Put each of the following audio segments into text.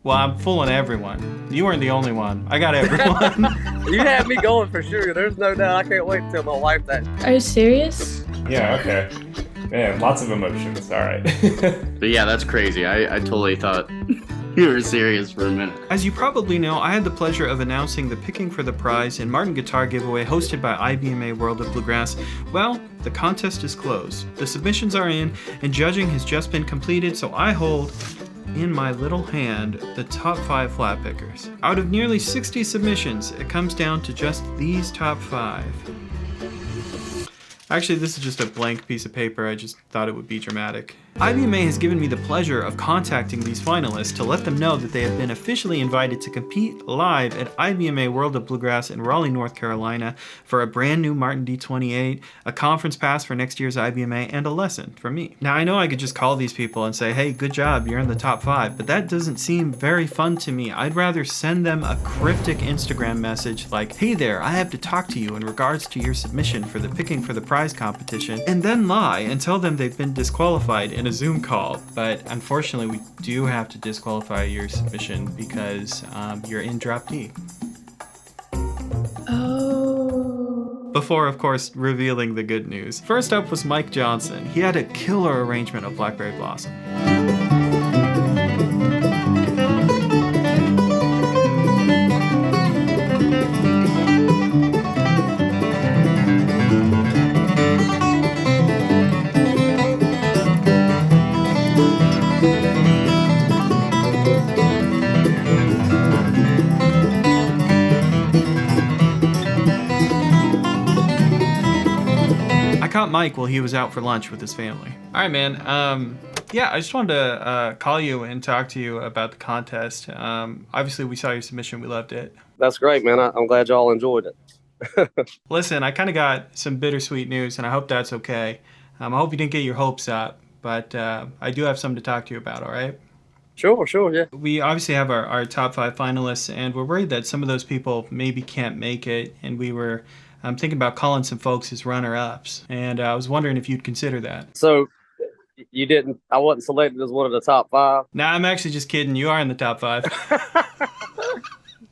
Well, I'm fooling everyone. You weren't the only one. I got everyone. You had me going for sure. There's no doubt. I can't wait to tell my wife that. Are you serious? Yeah, okay. Man, lots of emotions. All right. But yeah, that's crazy. I totally thought you were serious for a minute. As you probably know, I had the pleasure of announcing the Picking for the Prize and Martin Guitar giveaway hosted by IBMA World of Bluegrass. Well, the contest is closed. The submissions are in, and judging has just been completed, so I hold in my little hand the top 5 Flatpickers. Out of nearly 60 submissions, it comes down to just these top 5. Actually, this is just a blank piece of paper. I just thought it would be dramatic. IBMA has given me the pleasure of contacting these finalists to let them know that they have been officially invited to compete live at IBMA World of Bluegrass in Raleigh, North Carolina for a brand new Martin D28, a conference pass for next year's IBMA, and a lesson from me. Now, I know I could just call these people and say, hey, good job, you're in the top 5, but that doesn't seem very fun to me. I'd rather send them a cryptic Instagram message like, hey there, I have to talk to you in regards to your submission for the Picking for the Prize competition, and then lie and tell them they've been disqualified in a Zoom call. But unfortunately, we do have to disqualify your submission because you're in drop D. Oh. Before, of course, revealing the good news. First up was Mike Johnson. He had a killer arrangement of Blackberry Blossom. I caught Mike while he was out for lunch with his family. All right, man. Yeah, I just wanted to call you and talk to you about the contest. Obviously, we saw your submission. We loved it. That's great, man. I'm glad y'all enjoyed it. Listen, I kind of got some bittersweet news, and I hope that's okay. I hope you didn't get your hopes up, but I do have something to talk to you about, all right? Sure, yeah. We obviously have our top 5 finalists, and we're worried that some of those people maybe can't make it, and we were thinking about calling some folks as runner-ups, and I was wondering if you'd consider that. So I wasn't selected as one of the top 5? Nah, I'm actually just kidding. You are in the top 5.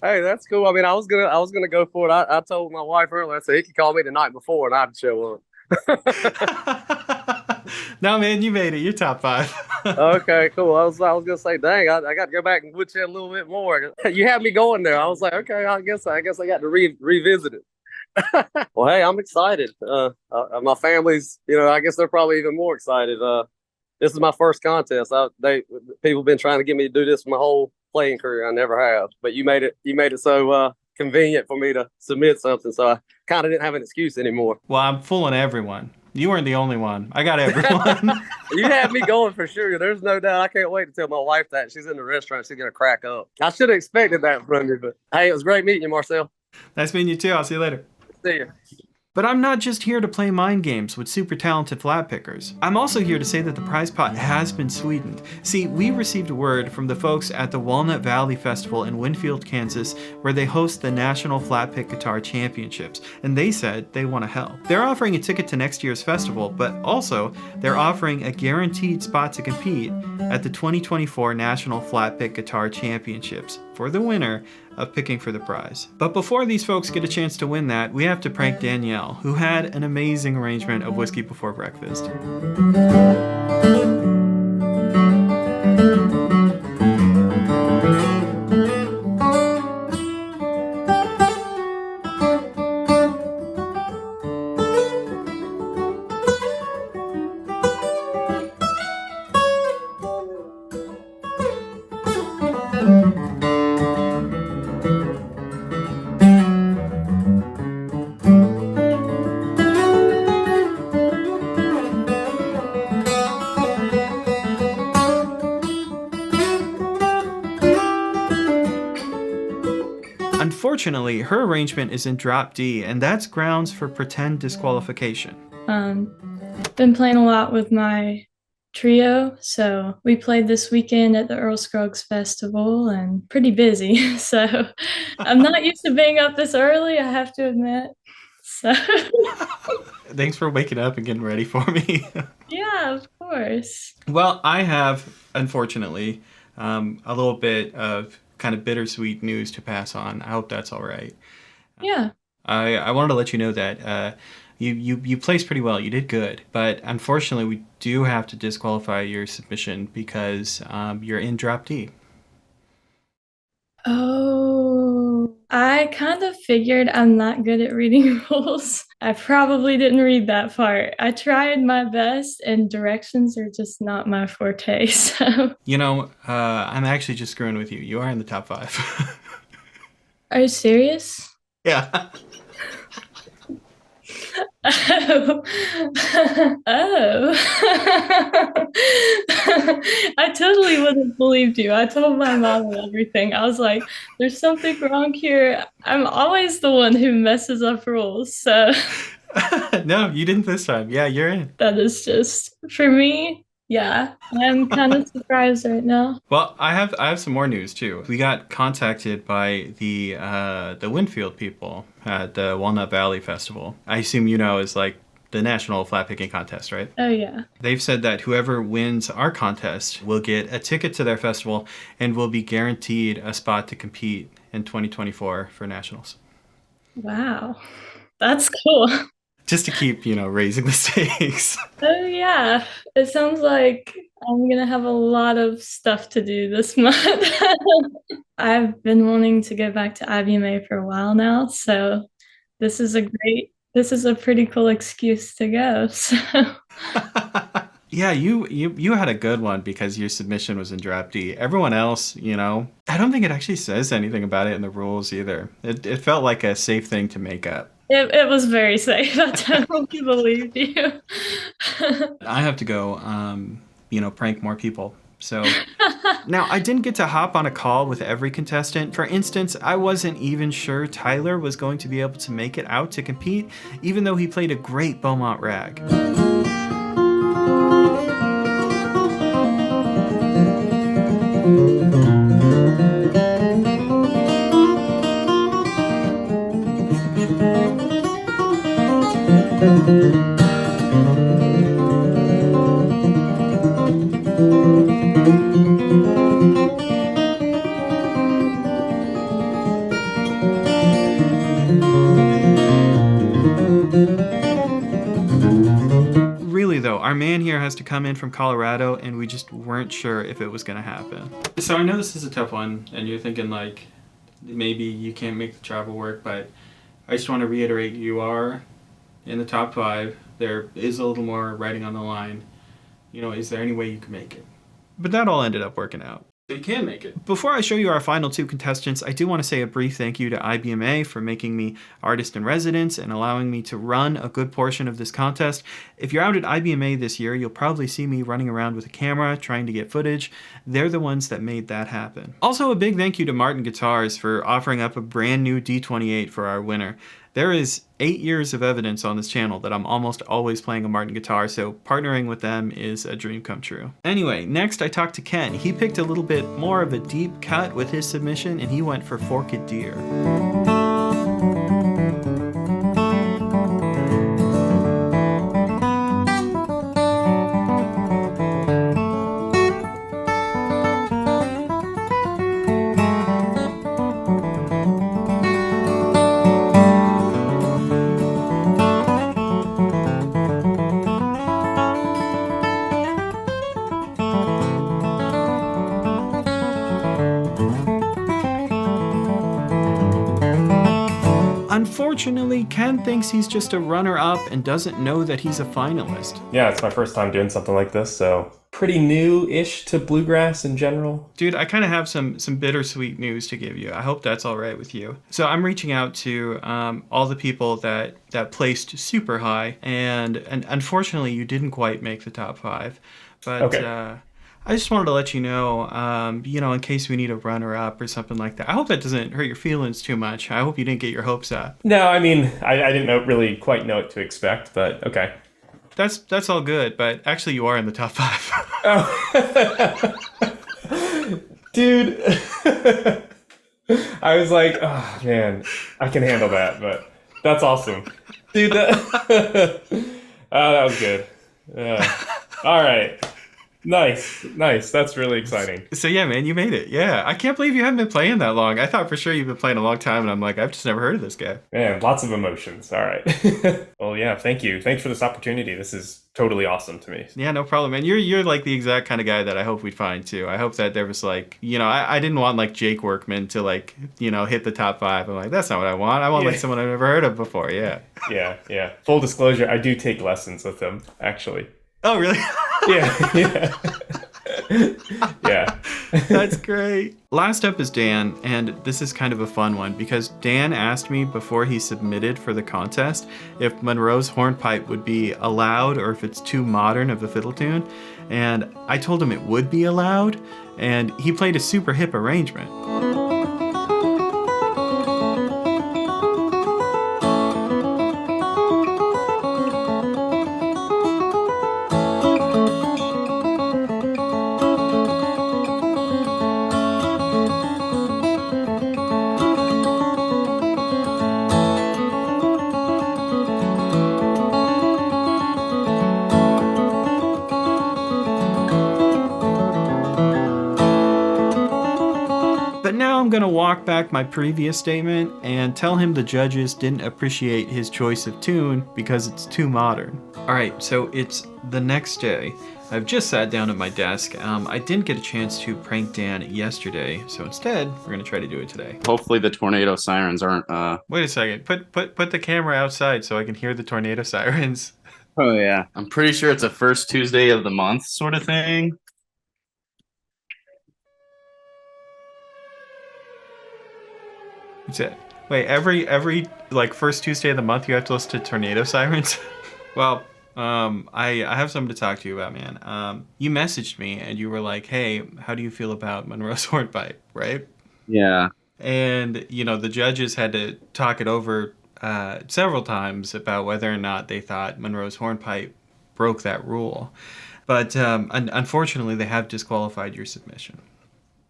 Hey, that's cool. I mean, I was gonna go for it. I told my wife earlier, I said he could call me the night before and I'd show up. No, man, you made it. You're top 5. Okay, cool. I was gonna say, dang, I got to go back and woodshed a little bit more. You had me going there. I was like, okay, I guess I got to revisit it. Well, hey, I'm excited. My family's, I guess they're probably even more excited. This is my first contest. People have been trying to get me to do this for my whole playing career. I never have, but you made it so convenient for me to submit something, so I kind of didn't have an excuse anymore. Well, I'm fooling everyone. You weren't the only one. I got everyone. You had me going for sure. There's no doubt. I can't wait to tell my wife that. She's in the restaurant. She's gonna crack up. I should have expected that from you, but hey, it was great meeting you, Marcel. Nice meeting you too. I'll see you later. See you. But I'm not just here to play mind games with super talented Flatpickers. I'm also here to say that the prize pot has been sweetened. See, we received word from the folks at the Walnut Valley Festival in Winfield, Kansas, where they host the National Flatpick Guitar Championships, and they said they want to help. They're offering a ticket to next year's festival, but also they're offering a guaranteed spot to compete at the 2024 National Flatpick Guitar Championships for the winner of Picking for the Prize. But before these folks get a chance to win that, we have to prank Danielle, who had an amazing arrangement of Whiskey Before Breakfast. Unfortunately, her arrangement is in drop D, and that's grounds for pretend disqualification. Been playing a lot with my trio, so we played this weekend at the Earl Scruggs Festival and pretty busy, so I'm not used to being up this early, I have to admit. So Thanks for waking up and getting ready for me. yeah, of course. Well, I have, unfortunately, a little bit of kind of bittersweet news to pass on. I hope that's all right. Yeah. I wanted to let you know that you placed pretty well. You did good. But unfortunately, we do have to disqualify your submission because you're in drop D. Oh, I kind of figured I'm not good at reading rules. I probably didn't read that part. I tried my best, and directions are just not my forte. So, You know, I'm actually just screwing with you. You are in the top 5. are you serious? Yeah. Oh. Oh. I totally wouldn't have believed you. I told my mom and everything. I was like, there's something wrong here. I'm always the one who messes up rules. So No, you didn't this time. Yeah, you're in. that is just for me. Yeah, I'm kind of surprised right now. Well, I have some more news too. We got contacted by the Winfield people at the Walnut Valley Festival. I assume you know is like the national flat picking contest, right? Oh, yeah. They've said that whoever wins our contest will get a ticket to their festival and will be guaranteed a spot to compete in 2024 for nationals. Wow. That's cool. Just to keep, raising the stakes. Oh, yeah. It sounds like I'm gonna have a lot of stuff to do this month. I've been wanting to go back to IBMA for a while now, so this is a pretty cool excuse to go. So Yeah, you had a good one because your submission was in drop D. Everyone else, I don't think it actually says anything about it in the rules either. It felt like a safe thing to make up. it was very safe. I totally believed you. I have to go, prank more people. So now I didn't get to hop on a call with every contestant. For instance, I wasn't even sure Tyler was going to be able to make it out to compete, even though he played a great Beaumont rag. Really though, our man here has to come in from Colorado and we just weren't sure if it was gonna happen. So I know this is a tough one and you're thinking like, maybe you can't make the travel work, but I just want to reiterate you are in the top 5. There is a little more writing on the line. Is there any way you can make it? But that all ended up working out. You can make it. Before I show you our final 2 contestants, I do want to say a brief thank you to IBMA for making me artist in residence and allowing me to run a good portion of this contest. If you're out at IBMA this year, you'll probably see me running around with a camera trying to get footage. They're the ones that made that happen. Also, a big thank you to Martin Guitars for offering up a brand new D28 for our winner. There is 8 years of evidence on this channel that I'm almost always playing a Martin guitar, so partnering with them is a dream come true. Anyway, next I talked to Ken. He picked a little bit more of a deep cut with his submission, and he went for Forked Deer. Unfortunately, Ken thinks he's just a runner-up and doesn't know that he's a finalist. Yeah, it's my first time doing something like this, so pretty new-ish to bluegrass in general. Dude, I kind of have some bittersweet news to give you. I hope that's all right with you. So I'm reaching out to all the people that placed super high, and unfortunately, you didn't quite make the top 5. But Okay. I just wanted to let you know, in case we need a runner-up or something like that. I hope that doesn't hurt your feelings too much. I hope you didn't get your hopes up. No, I mean, I didn't really quite know what to expect, but okay. That's all good, but actually you are in the top 5. Oh. Dude. I was like, oh, man, I can handle that, but that's awesome. Dude, that was good. All right. Nice. That's really exciting. So yeah, man, you made it. Yeah, I can't believe you haven't been playing that long. I thought for sure you've been playing a long time, and I'm like, I've just never heard of this guy. Man, lots of emotions. All right. Well, yeah, thank you. Thanks for this opportunity. This is totally awesome to me. Yeah, no problem, man. You're like the exact kind of guy that I hope we'd find too. I hope that there was like, I didn't want like Jake Workman to like, hit the top 5. I'm like, that's not what I want. I want like someone I've never heard of before. Yeah. Yeah. Full disclosure, I do take lessons with him, actually. Oh, really? Yeah. Yeah. That's great. Last up is Dan, and this is kind of a fun one because Dan asked me before he submitted for the contest if Monroe's Hornpipe would be allowed or if it's too modern of a fiddle tune, and I told him it would be allowed, and he played a super hip arrangement. But now I'm gonna walk back my previous statement and tell him the judges didn't appreciate his choice of tune because it's too modern. Alright, so it's the next day. I've just sat down at my desk. I didn't get a chance to prank Dan yesterday, so instead, we're gonna try to do it today. Hopefully the tornado sirens aren't, Wait a second, put the camera outside so I can hear the tornado sirens. Oh, yeah. I'm pretty sure it's a first Tuesday of the month sort of thing. That's it. Wait, every like first Tuesday of the month you have to listen to tornado sirens? Well, I have something to talk to you about, man. You messaged me and you were like, hey, how do you feel about Monroe's Hornpipe, right? Yeah. And, the judges had to talk it over several times about whether or not they thought Monroe's Hornpipe broke that rule. But unfortunately, they have disqualified your submission.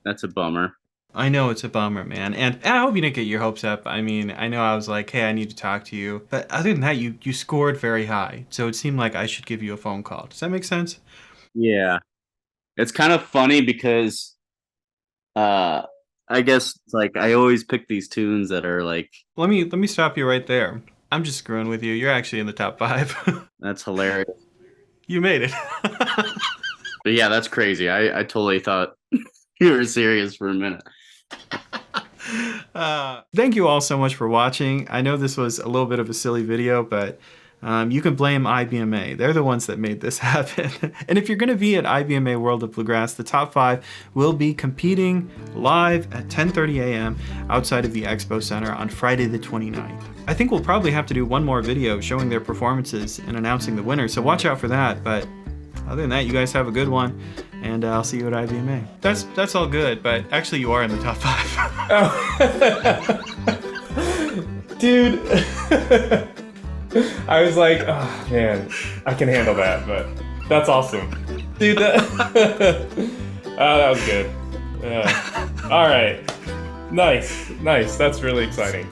That's a bummer. I know it's a bummer, man. And I hope you didn't get your hopes up. I mean, I know I was like, hey, I need to talk to you. But other than that, you scored very high. So it seemed like I should give you a phone call. Does that make sense? Yeah. It's kind of funny because I guess it's like I always pick these tunes that are like... Let me stop you right there. I'm just screwing with you. You're actually in the top 5. That's hilarious. You made it. But yeah, that's crazy. I totally thought you were serious for a minute. Thank you all so much for watching. I know this was a little bit of a silly video, but you can blame IBMA. They're the ones that made this happen. And if you're going to be at IBMA World of Bluegrass, the top 5 will be competing live at 10:30 a.m. outside of the Expo Center on Friday the 29th. I think we'll probably have to do one more video showing their performances and announcing the winner, so watch out for that. But other than that, you guys have a good one, and I'll see you at IBMA. That's all good, but actually you are in the top 5. Oh. Dude. I was like, oh man, I can handle that, but that's awesome. Dude, that was good. Yeah. All right. Nice. That's really exciting.